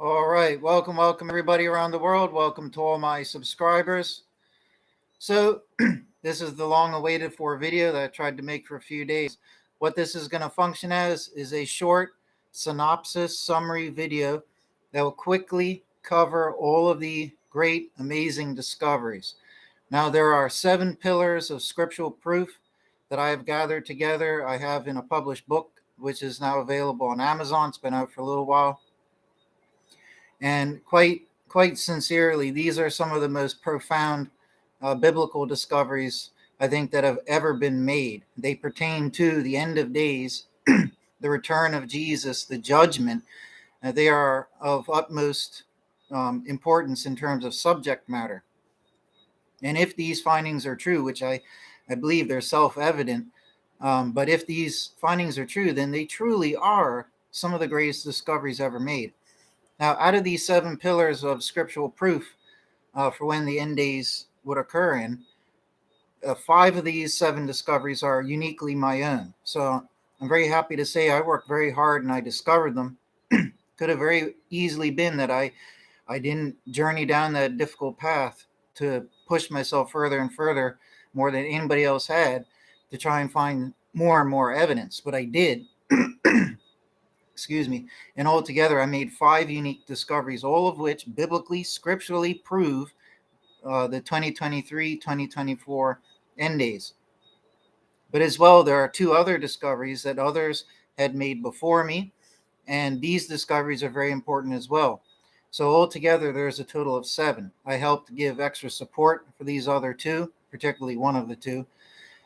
All right, welcome everybody around the world. Welcome to all my subscribers. So, this is the long awaited for video that I tried to make for a few days. What this is going to function as is a short synopsis summary video that will quickly cover all of the great, amazing discoveries. Now, there are 7 pillars of scriptural proof that I have gathered together. I have in a published book, which is now available on Amazon. It's been out for a little while. And quite sincerely, these are some of the most profound biblical discoveries I think that have ever been made. They pertain to the end of days, the return of Jesus, the judgment. They are of utmost importance in terms of subject matter. And if these findings are true, which I believe they're self-evident, but if these findings are true, then they truly are some of the greatest discoveries ever made. Now, out of these 7 pillars of scriptural proof for when the end days would occur in, 5 of these 7 discoveries are uniquely my own. So I'm very happy to say I worked very hard and I discovered them. Could have very easily been that I didn't journey down that difficult path to push myself further and further, more than anybody else had, to try and find more and more evidence. But I did. Excuse me. And altogether, I made 5 unique discoveries, all of which biblically, scripturally prove the 2023-2024 end days. But as well, there are 2 other discoveries that others had made before me, and these discoveries are very important as well. So altogether, there's a total of 7. I helped give extra support for these other 2, particularly one of the 2,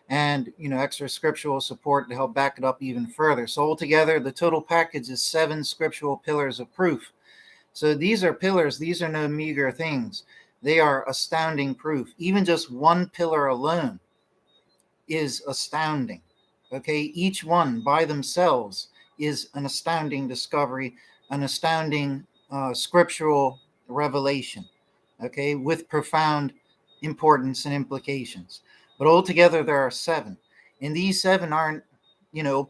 and extra scriptural support to help back it up even further. So altogether, the total package is 7 scriptural pillars of proof. So these are pillars. These are no meager things. They are astounding proof. Even just one pillar alone is astounding. Okay, each one by themselves is an astounding discovery, an astounding scriptural revelation, okay, with profound importance and implications. But altogether, there are 7. And these 7 aren't,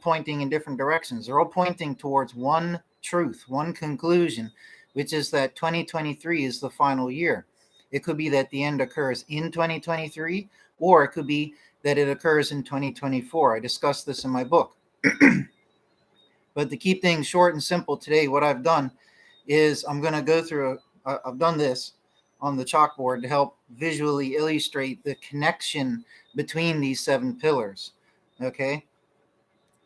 pointing in different directions. They're all pointing towards one truth, one conclusion, which is that 2023 is the final year. It could be that the end occurs in 2023, or it could be that it occurs in 2024. I discussed this in my book. But to keep things short and simple today, what I've done is I'm going to go through, I've done this on the chalkboard to help visually illustrate the connection between these 7 pillars, okay?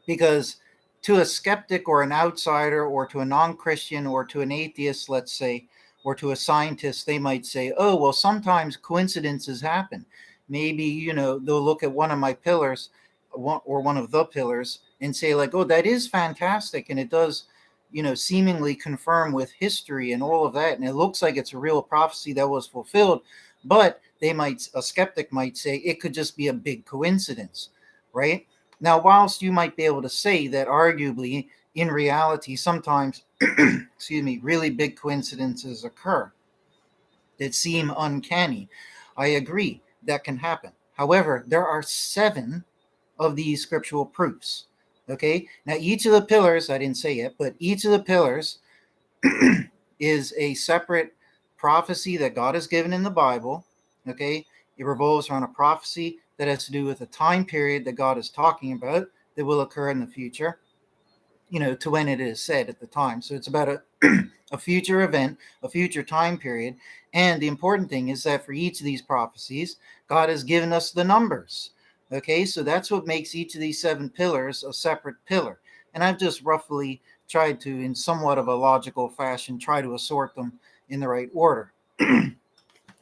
Because to a skeptic or an outsider or to a non-Christian or to an atheist, let's say, or to a scientist, they might say, oh, well, sometimes coincidences happen. Maybe, they'll look at one of my pillars or one of the pillars and say like, oh, that is fantastic. And it does, seemingly confirm with history and all of that. And it looks like it's a real prophecy that was fulfilled. But a skeptic might say it could just be a big coincidence, right? Now, whilst you might be able to say that arguably in reality, sometimes, really big coincidences occur that seem uncanny. I agree that can happen. However, there are 7 of these scriptural proofs. Okay, now each of the pillars, I didn't say it, but each of the pillars is a separate prophecy that God has given in the Bible. Okay, it revolves around a prophecy that has to do with a time period that God is talking about that will occur in the future, to when it is said at the time. So it's about a future event, a future time period. And the important thing is that for each of these prophecies, God has given us the numbers. Okay, so that's what makes each of these 7 pillars a separate pillar. And I've just roughly tried to, in somewhat of a logical fashion, try to assort them in the right order.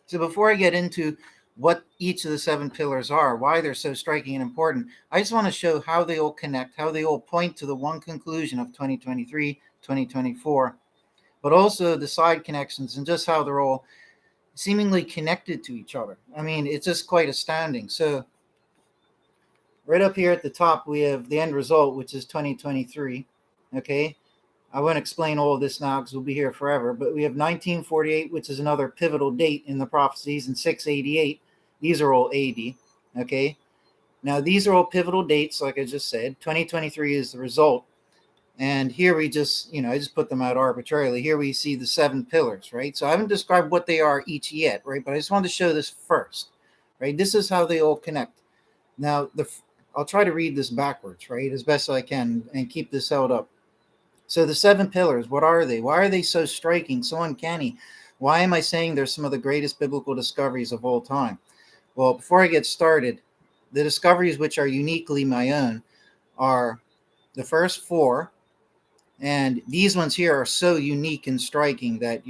So before I get into what each of the 7 pillars are, why they're so striking and important, I just want to show how they all connect, how they all point to the one conclusion of 2023, 2024, but also the side connections and just how they're all seemingly connected to each other. I mean, it's just quite astounding. So right up here at the top, we have the end result, which is 2023. Okay, I won't explain all of this now because we'll be here forever, but we have 1948, which is another pivotal date in the prophecies, and 688. These are all AD. Okay, now these are all pivotal dates, like I just said. 2023 is the result. And here we just, I just put them out arbitrarily. Here we see the 7 pillars, right? So I haven't described what they are each yet, right? But I just wanted to show this first, right? This is how they all connect. Now, I'll try to read this backwards, right, as best I can, and keep this held up. So the 7 pillars, what are they? Why are they so striking, so uncanny? Why am I saying they're some of the greatest biblical discoveries of all time? Well, before I get started, the discoveries which are uniquely my own are the first 4, and these ones here are so unique and striking that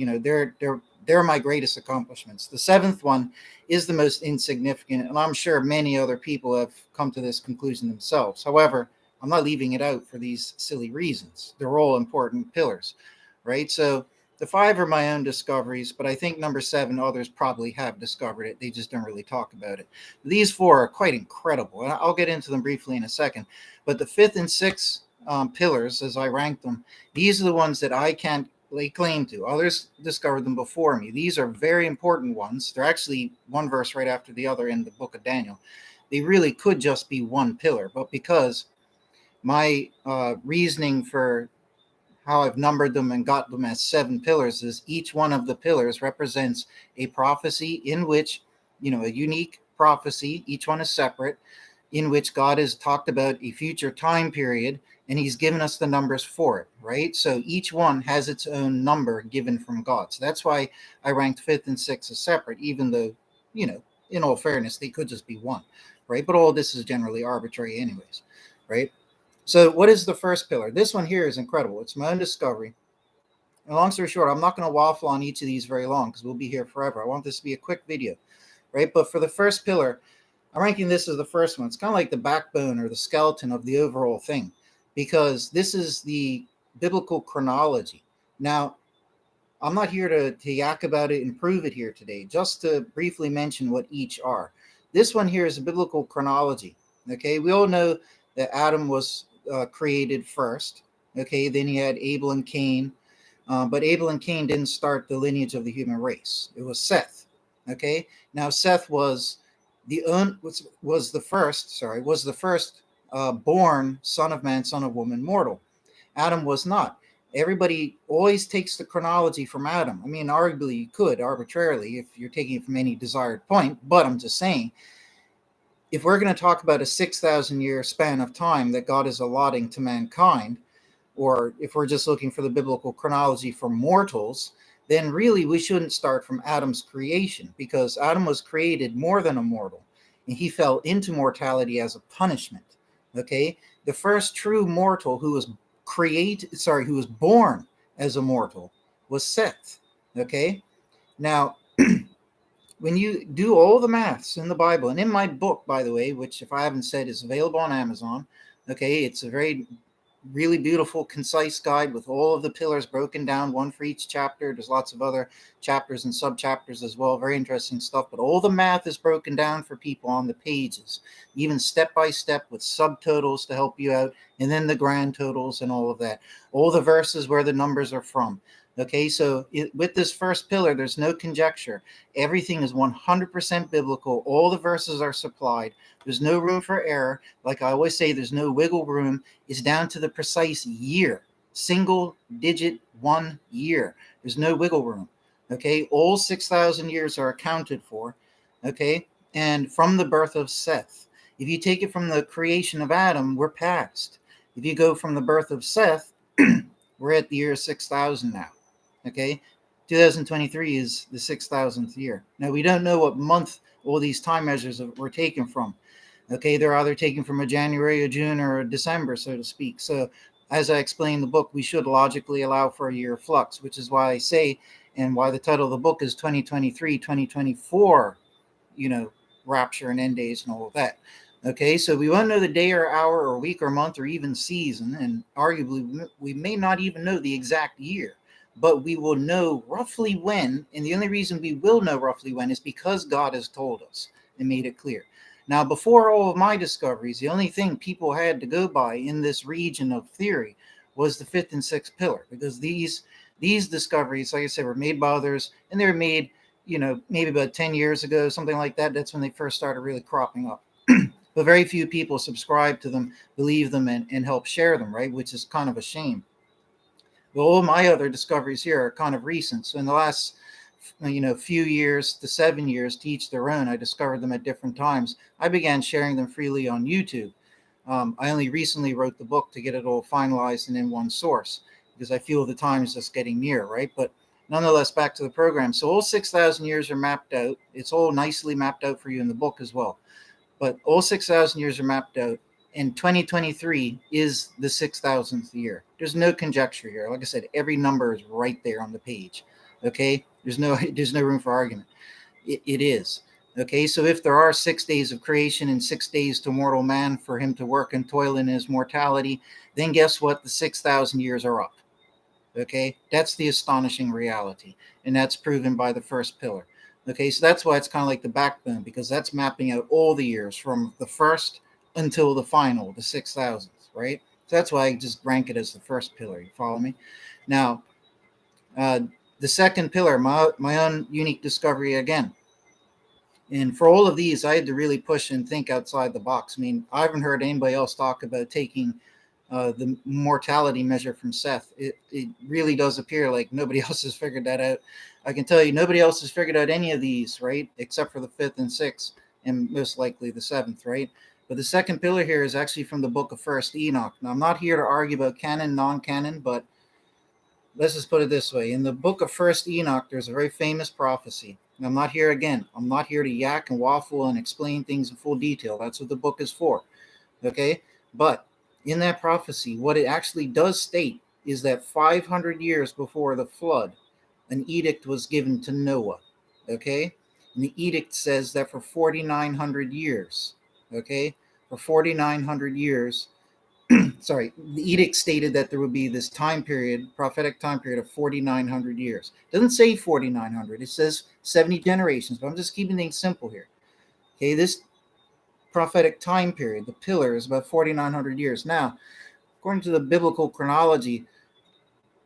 they're my greatest accomplishments. The 7th one is the most insignificant, and I'm sure many other people have come to this conclusion themselves. However, I'm not leaving it out for these silly reasons. They're all important pillars, right? So the 5 are my own discoveries, but I think number 7, others probably have discovered it. They just don't really talk about it. These 4 are quite incredible, and I'll get into them briefly in a second. But the 5th and 6th pillars, as I rank them, these are the ones that I can't lay claim to. Others discovered them before me. These are very important ones. They're actually one verse right after the other in the book of Daniel. They really could just be one pillar, but because my reasoning for how I've numbered them and got them as 7 pillars is each one of the pillars represents a prophecy in which, a unique prophecy, each one is separate, in which God has talked about a future time period and he's given us the numbers for it, right? So each one has its own number given from God. So that's why I ranked 5th and 6th as separate, even though, in all fairness, they could just be one, right? But all this is generally arbitrary anyways, right? So what is the first pillar? This one here is incredible. It's my own discovery. And long story short, I'm not going to waffle on each of these very long because we'll be here forever. I want this to be a quick video, right? But for the first pillar, I'm ranking this as the first one. It's kind of like the backbone or the skeleton of the overall thing because this is the biblical chronology. Now, I'm not here to yak about it and prove it here today, just to briefly mention what each are. This one here is a biblical chronology. Okay, we all know that Adam was created first. Okay, then you had Abel and Cain, but Abel and Cain didn't start the lineage of the human race. It was Seth. Okay, now Seth was the first born son of man, son of woman, mortal. Adam was not. Everybody always takes the chronology from Adam. I mean, arguably you could arbitrarily if you're taking it from any desired point, but I'm just saying, if we're going to talk about a 6,000 year span of time that God is allotting to mankind, or if we're just looking for the biblical chronology for mortals, then really we shouldn't start from Adam's creation because Adam was created more than a mortal and he fell into mortality as a punishment. Okay, the first true mortal who was born as a mortal was Seth. Okay, now when you do all the maths in the Bible and in my book, by the way, which if I haven't said is available on Amazon, okay, it's a very really beautiful, concise guide with all of the pillars broken down, one for each chapter. There's lots of other chapters and sub-chapters as well. Very interesting stuff. But all the math is broken down for people on the pages, even step by step with subtotals to help you out, and then the grand totals and all of that. All the verses where the numbers are from. Okay, so with this first pillar, there's no conjecture. Everything is 100% biblical. All the verses are supplied. There's no room for error. Like I always say, there's no wiggle room. It's down to the precise year, single digit 1 year. There's no wiggle room. Okay, all 6,000 years are accounted for. Okay, and from the birth of Seth. If you take it from the creation of Adam, we're past. If you go from the birth of Seth, we're at the year 6,000 now. Okay, 2023 is the 6,000th year. Now, we don't know what month all these time measures were taken from. Okay, they're either taken from a January, a June, or a December, so to speak. So, as I explained in the book, we should logically allow for a year of flux, which is why I say, and why the title of the book is 2023, 2024, rapture and end days and all of that. Okay, so we won't know the day or hour or week or month or even season, and arguably we may not even know the exact year, but we will know roughly when, and the only reason we will know roughly when is because God has told us and made it clear. Now, before all of my discoveries, the only thing people had to go by in this region of theory was the 5th and 6th pillar, because these discoveries, like I said, were made by others, and they were made, maybe about 10 years ago, something like that. That's when they first started really cropping up. But very few people subscribe to them, believe them, and help share them, right? Which is kind of a shame. But all my other discoveries here are kind of recent. So in the last, few years to 7 years, to each their own, I discovered them at different times. I began sharing them freely on YouTube. I only recently wrote the book to get it all finalized and in one source because I feel the time is just getting near, right? But nonetheless, back to the program. So all 6,000 years are mapped out. It's all nicely mapped out for you in the book as well. But all 6,000 years are mapped out. And 2023 is the 6,000th year. There's no conjecture here. Like I said, every number is right there on the page. Okay? There's no room for argument. It is. Okay, so if there are 6 days of creation and 6 days to mortal man for him to work and toil in his mortality, then guess what? The 6,000 years are up. Okay, that's the astonishing reality. And that's proven by the first pillar. Okay, so that's why it's kind of like the backbone, because that's mapping out all the years from the first until the final, the 6,000th, right? So that's why I just rank it as the first pillar. You follow me? Now, the second pillar, my own unique discovery again. And for all of these, I had to really push and think outside the box. I mean, I haven't heard anybody else talk about taking the mortality measure from Seth. It really does appear like nobody else has figured that out. I can tell you, nobody else has figured out any of these, right? Except for the fifth and sixth, and most likely the seventh, right? But the second pillar here is actually from the book of First Enoch. Now, I'm not here to argue about canon, non-canon, but let's just put it this way. In the book of First Enoch, there's a very famous prophecy. And I'm not here again. I'm not here to yak and waffle and explain things in full detail. That's what the book is for. Okay? But in that prophecy, what it actually does state is that 500 years before the flood, an edict was given to Noah. Okay? And the edict says that for 4,900 years, okay? For 4,900 years, sorry, the edict stated that there would be this time period, prophetic time period of 4,900 years. It doesn't say 4,900, it says 70 generations, but I'm just keeping things simple here. Okay, this prophetic time period, the pillar, is about 4,900 years. Now, according to the biblical chronology,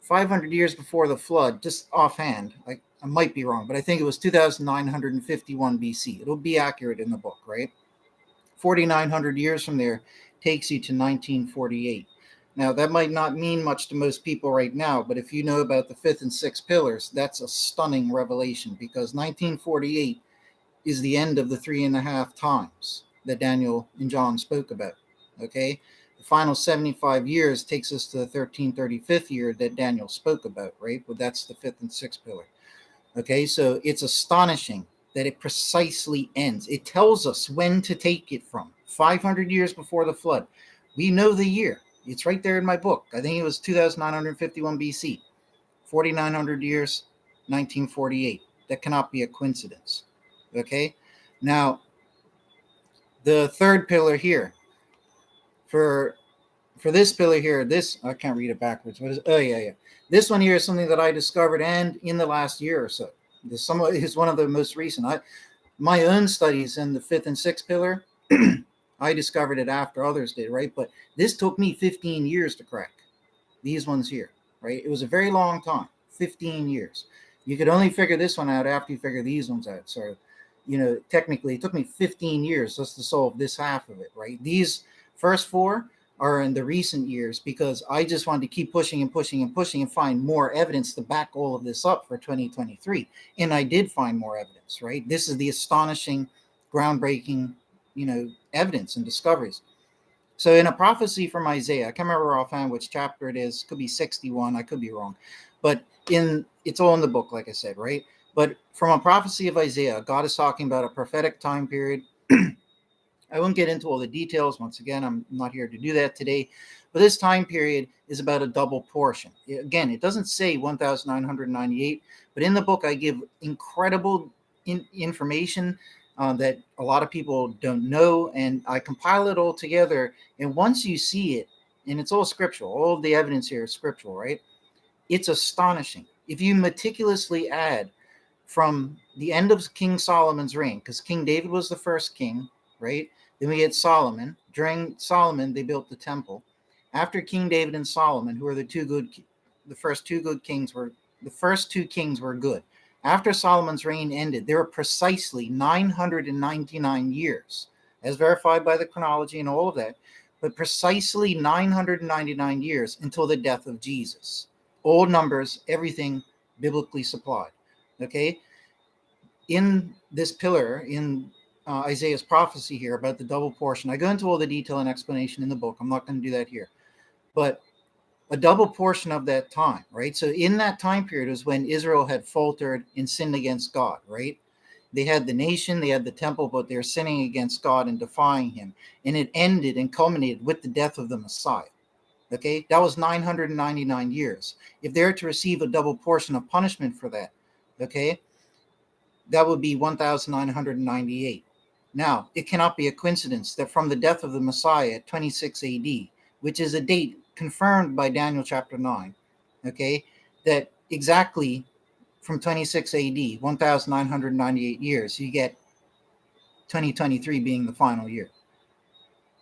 500 years before the flood, just offhand, I might be wrong, but I think it was 2,951 BC. It'll be accurate in the book, right? 4,900 years from there takes you to 1948. Now, that might not mean much to most people right now, but if you know about the fifth and sixth pillars, that's a stunning revelation, because 1948 is the end of the 3.5 times that Daniel and John spoke about. Okay? The final 75 years takes us to the 1335th year that Daniel spoke about, right? But that's the fifth and sixth pillar. Okay, so it's astonishing that it precisely ends. It tells us when to take it from. 500 years before the flood. We know the year. It's right there in my book. I think it was 2,951 BC. 4,900 years, 1948. That cannot be a coincidence. Okay? Now, the third pillar here. For this pillar here, this, I can't read it backwards. What is, oh, yeah. This one here is something that I discovered and in the last year or so. This is one of the most recent. My own studies in the fifth and sixth pillar, I discovered it after others did, right? But this took me 15 years to crack. These ones here, right? It was a very long time, 15 years. You could only figure this one out after you figure these ones out. So, technically it took me 15 years just to solve this half of it, right? These first four are in the recent years because I just wanted to keep pushing and pushing and pushing and find more evidence to back all of this up for 2023. And I did find more evidence, right? This is the astonishing, groundbreaking, evidence and discoveries. So in a prophecy from Isaiah, I can't remember offhand which chapter it is, could be 61, I could be wrong. But it's all in the book, like I said, right? But from a prophecy of Isaiah, God is talking about a prophetic time period. I won't get into all the details. Once again, I'm not here to do that today. But this time period is about a double portion. Again, it doesn't say 1,998, but in the book, I give incredible information that a lot of people don't know, and I compile it all together. And once you see it, and it's all scriptural, all of the evidence here is scriptural, right? It's astonishing. If you meticulously add from the end of King Solomon's reign, because King David was the first king, right? Then we get Solomon. During Solomon, they built the temple. After King David and Solomon, who are the first two kings were good. After Solomon's reign ended, there were precisely 999 years as verified by the chronology and all of that, but precisely 999 years until the death of Jesus. All numbers, everything biblically supplied. Okay? In this pillar, in Isaiah's prophecy here about the double portion, I go into all the detail and explanation in the book. I'm not going to do that here. But a double portion of that time, right? So in that time period was when Israel had faltered and sinned against God, right? They had the nation, they had the temple, but they're sinning against God and defying him. And it ended and culminated with the death of the Messiah. Okay, that was 999 years. If they're to receive a double portion of punishment for that, okay, that would be 1998. Now, it cannot be a coincidence that from the death of the Messiah at 26 AD, which is a date confirmed by Daniel chapter 9, okay, that exactly from 26 AD, 1998 years, you get 2023 being the final year.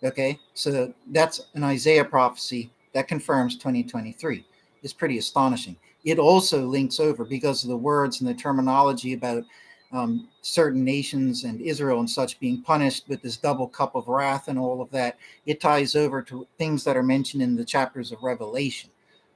Okay, so that's an Isaiah prophecy that confirms 2023. It's pretty astonishing. It also links over because of the words and the terminology about certain nations and Israel and such being punished with this double cup of wrath and all of that. It ties over to things that are mentioned in the chapters of Revelation.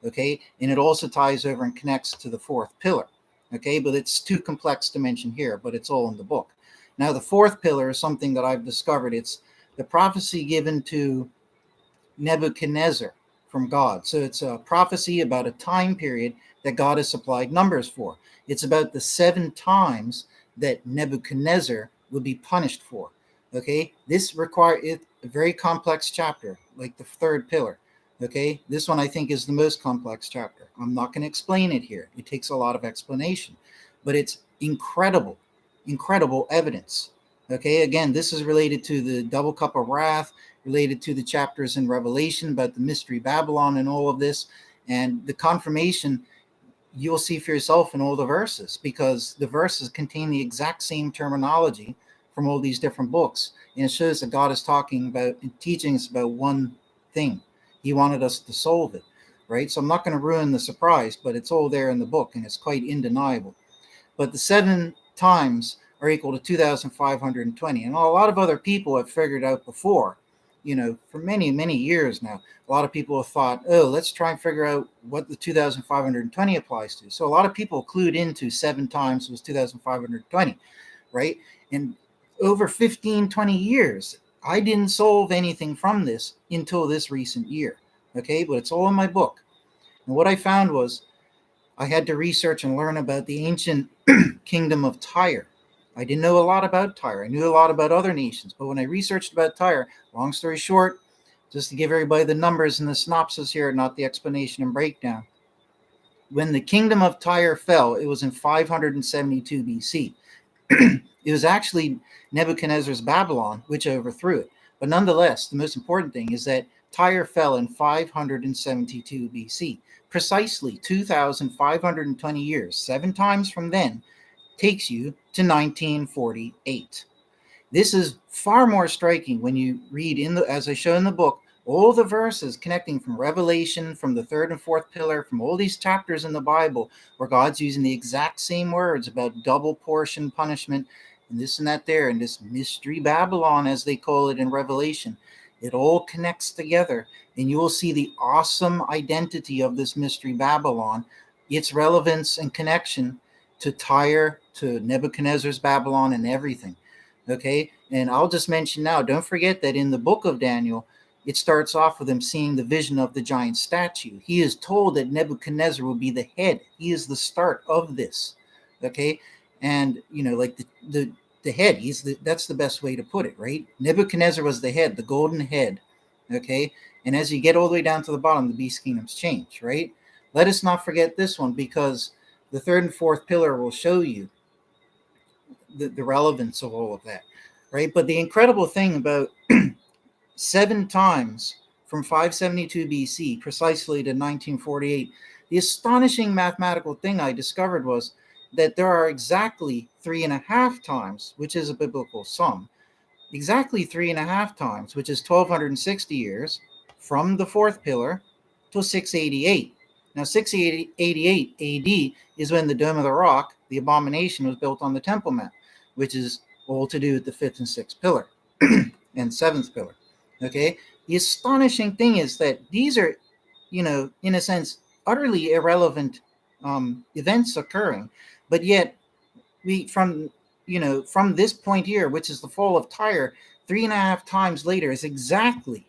Okay, and it also ties over and connects to the fourth pillar. Okay, but it's too complex to mention here, but it's all in the book. Now, the fourth pillar is something that I've discovered. It's the prophecy given to Nebuchadnezzar from God. So it's a prophecy about a time period that God has supplied numbers for. It's about the 7 times that Nebuchadnezzar will be punished for. Okay, this requires a very complex chapter, like the third pillar. Okay, this one I think is the most complex chapter. I'm not going to explain it here. It takes a lot of explanation, but it's incredible evidence. Okay, again, this is related to the double cup of wrath, related to the chapters in Revelation about the mystery Babylon and all of this, and the confirmation you'll see for yourself in all the verses, because the verses contain the exact same terminology from all these different books, and it shows that God is talking about and teaching us about one thing. He wanted us to solve it, right? So I'm not going to ruin the surprise, but it's all there in the book, and it's quite undeniable. But the 7 times are equal to 2,520. And a lot of other people have figured out before, for many, many years now. A lot of people have thought, let's try and figure out what the 2,520 applies to. So a lot of people clued into 7 times was 2,520, right? And over 15, 20 years, I didn't solve anything from this until this recent year, okay? But it's all in my book. And what I found was I had to research and learn about the ancient kingdom of Tyre. I didn't know a lot about Tyre. I knew a lot about other nations, but when I researched about Tyre, long story short, just to give everybody the numbers and the synopsis here, not the explanation and breakdown. When the kingdom of Tyre fell, it was in 572 BC. It was actually Nebuchadnezzar's Babylon which overthrew it. But nonetheless, the most important thing is that Tyre fell in 572 BC. Precisely 2,520 years, 7 times from then, takes you to 1948. This is far more striking when you read, as I show in the book, all the verses connecting from Revelation, from the third and fourth pillar, from all these chapters in the Bible where God's using the exact same words about double portion punishment and this and that there, and this mystery Babylon, as they call it in Revelation. It all connects together, and you will see the awesome identity of this mystery Babylon, its relevance and connection to Tyre, to Nebuchadnezzar's Babylon, and everything. Okay, and I'll just mention now, don't forget that in the book of Daniel, it starts off with him seeing the vision of the giant statue. He is told that Nebuchadnezzar will be the head. He is the start of this. Okay, and like the head, that's the best way to put it, right? Nebuchadnezzar was the head, the golden head. Okay, and as you get all the way down to the bottom, the beast kingdoms change, right? Let us not forget this one, because the third and fourth pillar will show you the relevance of all of that, right? But the incredible thing about 7 times from 572 BC precisely to 1948, the astonishing mathematical thing I discovered was that there are exactly 3.5 times, which is a biblical sum, exactly 3.5 times, which is 1,260 years, from the fourth pillar to 688. Now, 688 AD is when the Dome of the Rock, the abomination, was built on the Temple Mount, which is all to do with the fifth and sixth pillar. and seventh pillar. Okay, the astonishing thing is that these are, in a sense, utterly irrelevant events occurring, but yet we from this point here, which is the fall of Tyre, 3.5 times later is exactly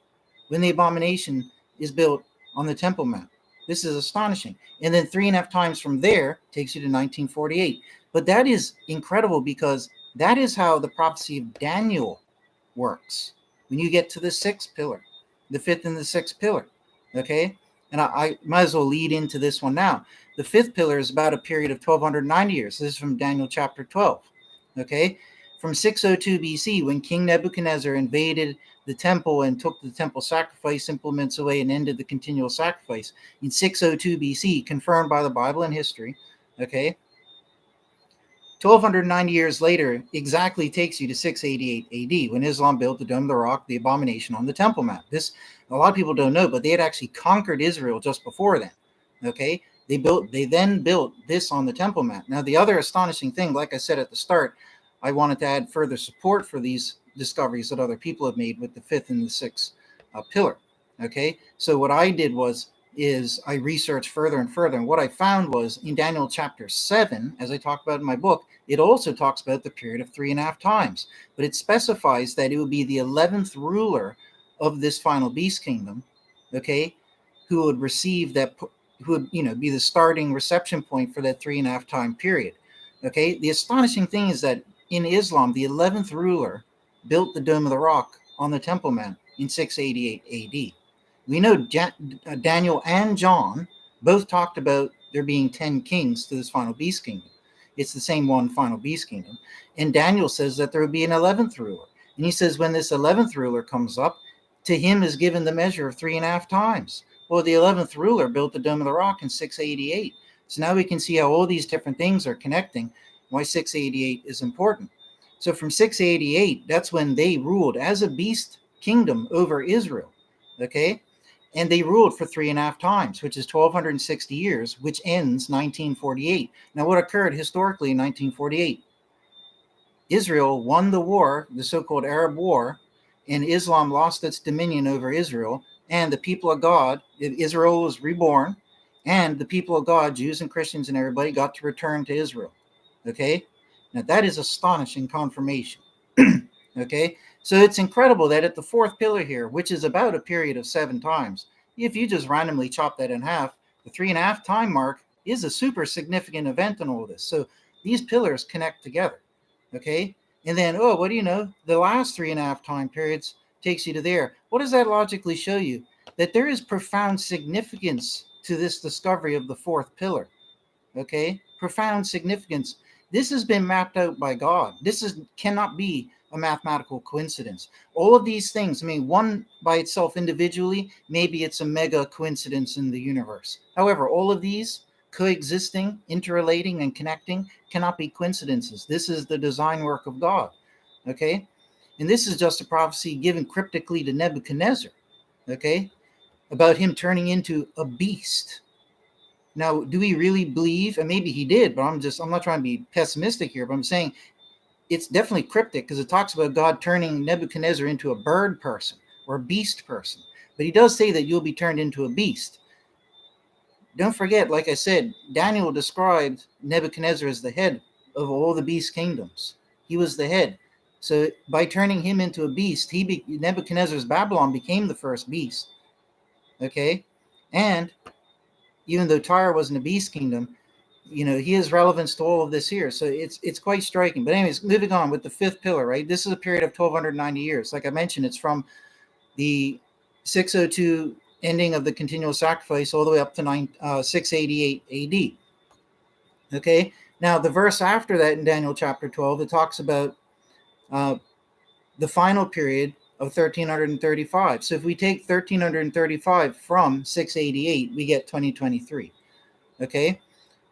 when the abomination is built on the Temple Mount. This is astonishing. And then 3.5 times from there takes you to 1948. But that is incredible because that is how the prophecy of Daniel works. When you get to the sixth pillar, the fifth and the sixth pillar, okay? And I might as well lead into this one now. The fifth pillar is about a period of 1290 years. This is from Daniel chapter 12, okay? From 602 BC, when King Nebuchadnezzar invaded the temple and took the temple sacrifice implements away and ended the continual sacrifice. In 602 BC, confirmed by the Bible and history, okay? 1290 years later exactly takes you to 688 AD when Islam built the Dome of the Rock, the abomination on the Temple Mount. This, a lot of people don't know, but they had actually conquered Israel just before then. Okay, they then built this on the Temple Mount. Now, the other astonishing thing, like I said at the start, I wanted to add further support for these discoveries that other people have made with the fifth and the sixth pillar. Okay, so what I did is I researched further and further, and what I found was in Daniel chapter 7, as I talk about in my book, it also talks about the period of 3.5 times, but it specifies that it would be the 11th ruler of this final beast kingdom, okay, who would receive that, who would, be the starting reception point for that 3.5 time period. Okay, the astonishing thing is that in Islam, the 11th ruler built the Dome of the Rock on the Temple Mount in 688 AD. We know Daniel and John both talked about there being 10 kings to this final beast kingdom. It's the same one final beast kingdom. And Daniel says that there would be an 11th ruler. And he says when this 11th ruler comes up, to him is given the measure of 3.5 times. Well, the 11th ruler built the Dome of the Rock in 688. So now we can see how all these different things are connecting, why 688 is important. So from 688, that's when they ruled as a beast kingdom over Israel. Okay? And they ruled for 3.5 times, which is 1,260 years, which ends 1948. Now, what occurred historically in 1948? Israel won the war, the so-called Arab War, and Islam lost its dominion over Israel, and the people of God, Israel was reborn, and the people of God, Jews and Christians and everybody, got to return to Israel. Okay? Now, that is astonishing confirmation. Okay? So it's incredible that at the fourth pillar here, which is about a period of 7 times, if you just randomly chop that in half, the 3.5 time mark is a super significant event in all this. So these pillars connect together. Okay? And then, what do you know? The last 3.5 time periods takes you to there. What does that logically show you? That there is profound significance to this discovery of the fourth pillar. Okay? Profound significance. This has been mapped out by God. Cannot be a mathematical coincidence. All of these things, one by itself individually, maybe it's a mega coincidence in the universe. However, all of these coexisting, interrelating, and connecting cannot be coincidences. This is the design work of God. Okay? And this is just a prophecy given cryptically to Nebuchadnezzar. Okay? About him turning into a beast. Now, do we really believe, and maybe he did, but I'm not trying to be pessimistic here, but I'm saying it's definitely cryptic because it talks about God turning Nebuchadnezzar into a bird person or a beast person. But he does say that you'll be turned into a beast. Don't forget, like I said, Daniel described Nebuchadnezzar as the head of all the beast kingdoms. He was the head. So by turning him into a beast, Nebuchadnezzar's Babylon became the first beast. Okay? And even though Tyre wasn't a beast kingdom, he has relevance to all of this here. So it's quite striking. But anyways, moving on with the fifth pillar, right? This is a period of 1,290 years. Like I mentioned, it's from the 602 ending of the continual sacrifice all the way up to 688 AD. Okay? Now, the verse after that in Daniel chapter 12, it talks about the final period of 1,335. So if we take 1,335 from 688, we get 2023. Okay?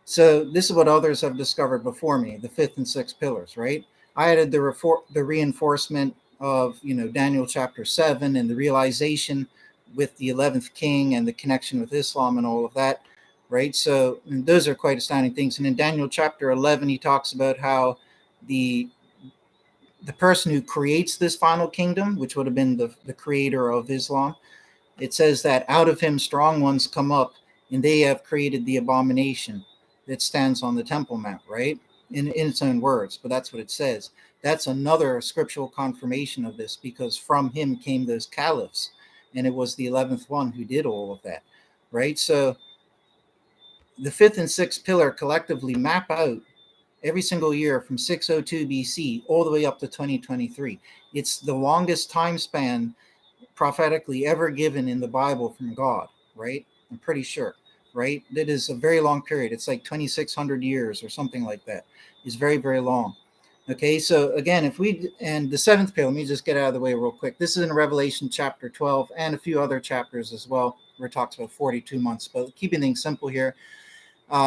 So this is what others have discovered before me, the fifth and sixth pillars, right? I added the reinforcement of, Daniel chapter 7 and the realization with the 11th king and the connection with Islam and all of that, right? So those are quite astounding things. And in Daniel chapter 11, he talks about how the the person who creates this final kingdom, which would have been the creator of Islam, it says that out of him strong ones come up, and they have created the abomination that stands on the Temple Mount, right? In its own words, but that's what it says. That's another scriptural confirmation of this, because from him came those caliphs, and it was the 11th one who did all of that, right? So the fifth and sixth pillar collectively map out every single year from 602 BC all the way up to 2023. It's the longest time span prophetically ever given in the Bible from God, right? I'm pretty sure, right? That is a very long period. It's like 2,600 years or something like that. It's very, very long. Okay, so again, and the seventh pillar, let me just get out of the way real quick. This is in Revelation chapter 12 and a few other chapters as well, where it talks about 42 months, but keeping things simple here.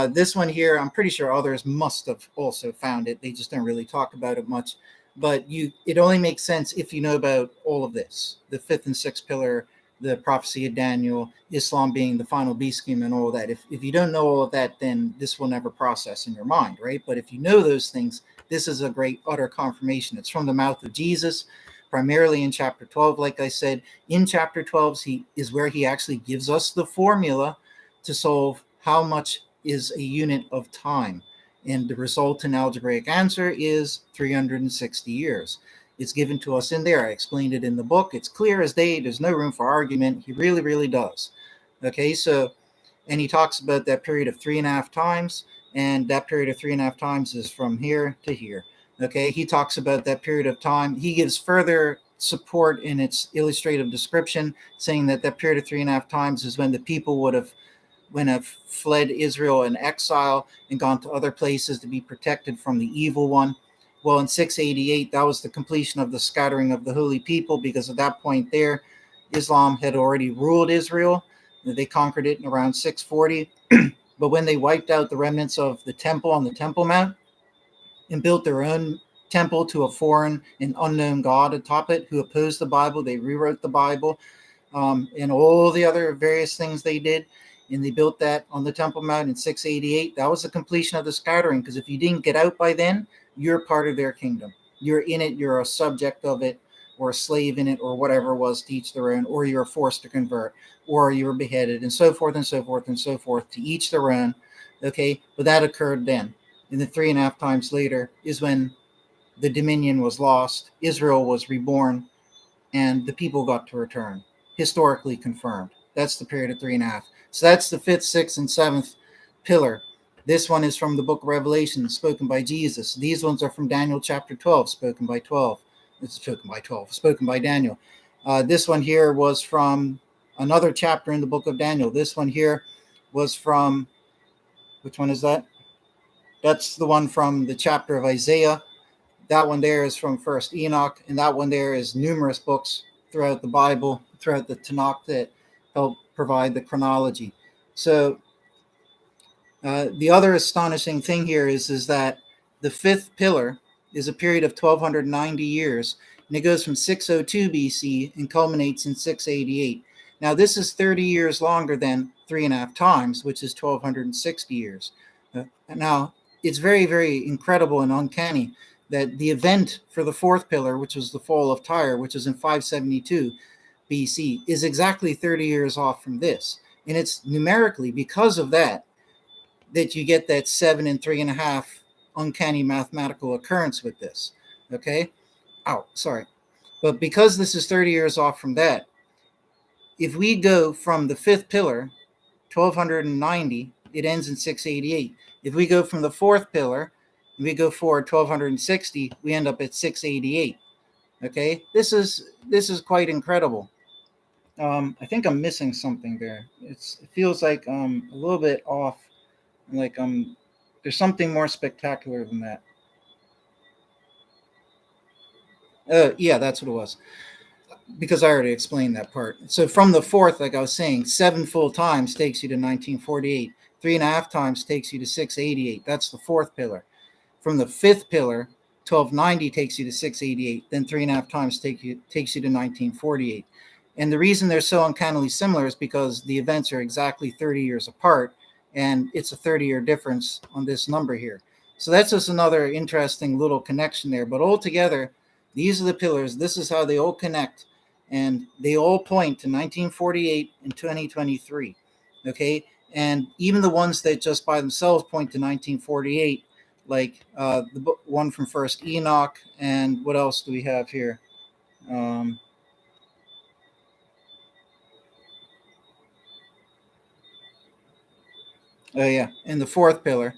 This one here, I'm pretty sure others must have also found it. They just don't really talk about it much. But it only makes sense if you know about all of this: the fifth and sixth pillar, the prophecy of Daniel, Islam being the final beast scheme, and all of that. If you don't know all of that, then this will never process in your mind, right? But if you know those things, this is a great utter confirmation. It's from the mouth of Jesus, primarily in chapter 12. Like I said, in chapter 12 is where he actually gives us the formula to solve how much is a unit of time. And the resultant algebraic answer is 360 years. It's given to us in there. I explained it in the book. It's clear as day. There's no room for argument. He really, really does. Okay, so, and he talks about that period of 3.5 times, and that period of 3.5 times is from here to here. Okay, he talks about that period of time. He gives further support in its illustrative description, saying that that period of 3.5 times is when the people would have fled Israel in exile and gone to other places to be protected from the evil one. Well, in 688, that was the completion of the scattering of the holy people, because at that point there, Islam had already ruled Israel. They conquered it in around 640. But when they wiped out the remnants of the temple on the Temple Mount and built their own temple to a foreign and unknown God atop it, who opposed the Bible, they rewrote the Bible, and all the other various things they did. And they built that on the Temple Mount in 688. That was the completion of the scattering, because if you didn't get out by then, you're part of their kingdom. You're in it, you're a subject of it, or a slave in it, or whatever it was, to each their own, or you're forced to convert, or you were beheaded, and so forth and so forth and so forth, to each their own. Okay, but that occurred then. And then 3.5 times later is when the dominion was lost, Israel was reborn, and the people got to return. Historically confirmed. That's the period of 3.5. So that's the fifth, sixth, and seventh pillar. This one is from the book of Revelation, spoken by Jesus. These ones are from Daniel chapter 12, spoken by 12. It's spoken by Daniel. This one here was from another chapter in the book of Daniel. This one here was from, which one is that? That's the one from the chapter of Isaiah. That one there is from First Enoch, and that one there is numerous books throughout the Bible, throughout the Tanakh, that help provide the chronology. So the other astonishing thing here is that the fifth pillar is a period of 1,290 years, and it goes from 602 BC and culminates in 688. Now, this is 30 years longer than 3.5 times, which is 1,260 years. Now, it's very, very incredible and uncanny that the event for the fourth pillar, which was the fall of Tyre, which is in 572 BC, is exactly 30 years off from this. And it's numerically because of that you get that 7 and 3.5 uncanny mathematical occurrence with this. Okay? Sorry. But because this is 30 years off from that, if we go from the fifth pillar, 1,290, it ends in 688. If we go from the fourth pillar, we go forward 1,260, we end up at 688. Okay? This is quite incredible. I think I'm missing something there. It feels like a little bit off. Like there's something more spectacular than that. Yeah, that's what it was. Because I already explained that part. So from the fourth, like I was saying, 7 full times takes you to 1948. 3.5 times takes you to 688. That's the fourth pillar. From the fifth pillar, 1,290 takes you to 688. Then 3.5 times takes you to 1948. And the reason they're so uncannily similar is because the events are exactly 30 years apart, and it's a 30-year difference on this number here. So that's just another interesting little connection there. But altogether, These are the pillars. This is how they all connect. And they all point to 1948 and 2023. Okay. And even the ones that just by themselves point to 1948, like the one from First Enoch. And what else do we have here? Um, oh, yeah. And the fourth pillar,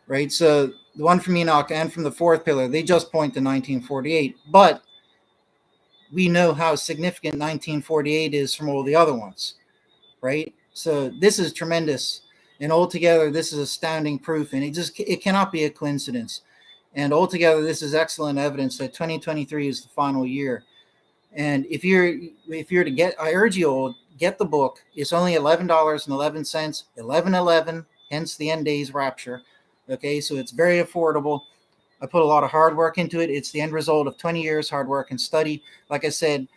right? So the one from Enoch and from the fourth pillar, they just point to 1948. But we know how significant 1948 is from all the other ones, right? So this is tremendous, and altogether this is astounding proof, and it cannot be a coincidence. And altogether, this is excellent evidence that 2023 is the final year. And if you're to get, I urge you all, get the book. It's only $11.11, 1111, hence the end days rapture. Okay, so it's very affordable. I put a lot of hard work into it. It's the end result of 20 years hard work and study. Like I said,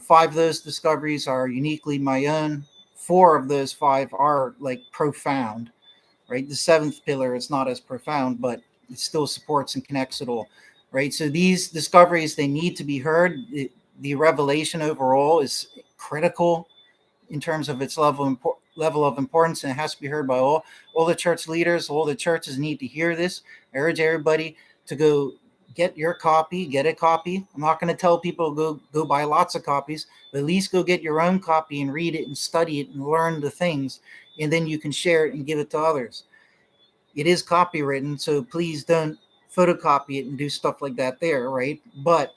five of those discoveries are uniquely my own. Four of those five are like profound, right? The seventh pillar is not as profound, but it still supports and connects it all, right? So these discoveries, they need to be heard. The revelation overall is critical in terms of its level of importance, and it has to be heard by all the church leaders. All the churches need to hear this. I urge everybody to go get your copy, get a copy. I'm not going to tell people go buy lots of copies, but at least go get your own copy and read it and study it and learn the things, and then you can share it and give it to others. It is copywritten, so please don't photocopy it and do stuff like that there, right? But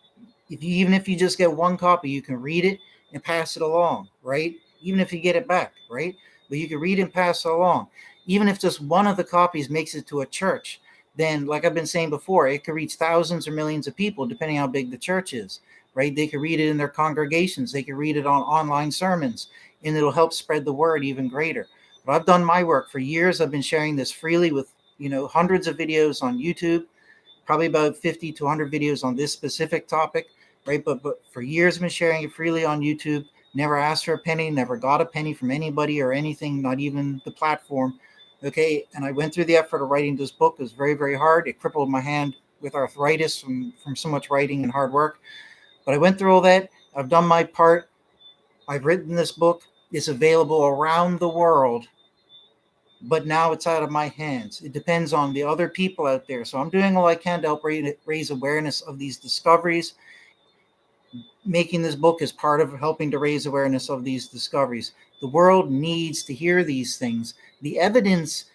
even if you just get one copy, you can read it and pass it along, right? Even if you get it back, right? But you can read and pass it along. Even if just one of the copies makes it to a church, then, like I've been saying before, it could reach thousands or millions of people, depending how big the church is, right? They could read it in their congregations. They could read it on online sermons, and it'll help spread the word even greater. But I've done my work for years. I've been sharing this freely with, hundreds of videos on YouTube, probably about 50 to 100 videos on this specific topic, right? But for years, I've been sharing it freely on YouTube. Never asked for a penny, never got a penny from anybody or anything, not even the platform. Okay, and I went through the effort of writing this book. It was very, very hard. It crippled my hand with arthritis from so much writing and hard work. But I went through all that. I've done my part. I've written this book. It's available around the world, but now it's out of my hands. It depends on the other people out there. So I'm doing all I can to help raise awareness of these discoveries. Making this book is part of helping to raise awareness of these discoveries. The world needs to hear these things. The evidence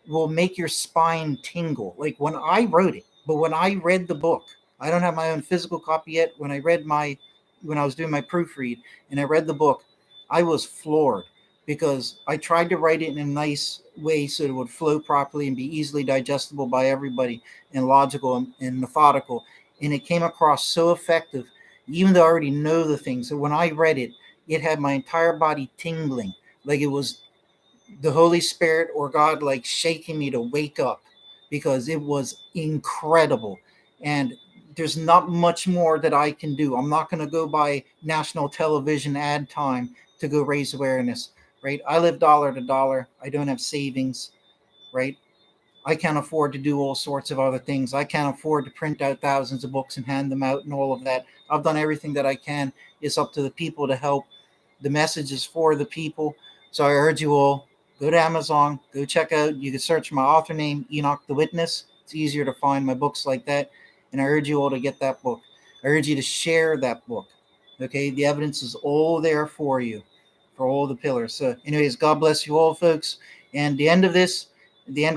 will make your spine tingle. Like when I wrote it, but when I read the book, I don't have my own physical copy yet. When I was doing my proofread and I read the book, I was floored because I tried to write it in a nice way so it would flow properly and be easily digestible by everybody and logical and methodical. And it came across so effective, even though I already know the things. So when I read it, it had my entire body tingling, like it was the Holy Spirit or God like shaking me to wake up, because it was incredible. And there's not much more that I can do. I'm not going to go by national television ad time to go raise awareness, right? I live dollar to dollar. I don't have savings, right? I can't afford to do all sorts of other things. I can't afford to print out thousands of books and hand them out and all of that. I've done everything that I can. It's up to the people to help. The message is for the people. So I urge you all, go to Amazon, go check out. You can search my author name, Enoch the Witness. It's easier to find my books like that. And I urge you all to get that book. I urge you to share that book. Okay, the evidence is all there for you, for all the pillars. So, anyways, God bless you all, folks. And the end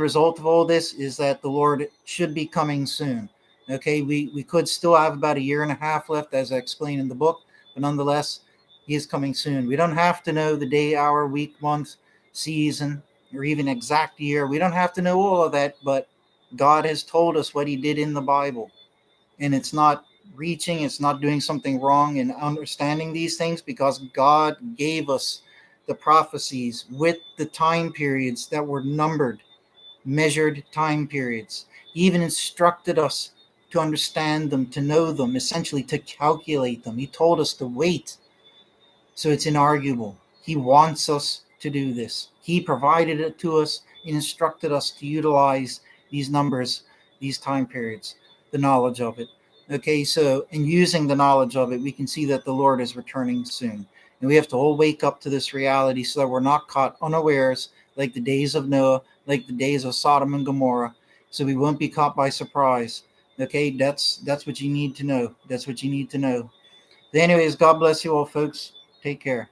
result of all this is that the Lord should be coming soon. Okay, we could still have about a year and a half left, as I explained in the book, but nonetheless, He is coming soon. We don't have to know the day, hour, week, month, season, or even exact year. We don't have to know all of that, but God has told us what He did in the Bible. And it's not reaching, it's not doing something wrong in understanding these things, because God gave us the prophecies with the time periods that were numbered, measured time periods. He even instructed us to understand them, to know them, essentially to calculate them. He told us to wait. So it's inarguable. He wants us to do this. He provided it to us and instructed us to utilize these numbers, these time periods, the knowledge of it. Okay, so in using the knowledge of it, we can see that the Lord is returning soon. And we have to all wake up to this reality so that we're not caught unawares like the days of Noah, like the days of Sodom and Gomorrah. So we won't be caught by surprise. Okay, that's what you need to know. That's what you need to know. Anyways, God bless you all, folks. Take care.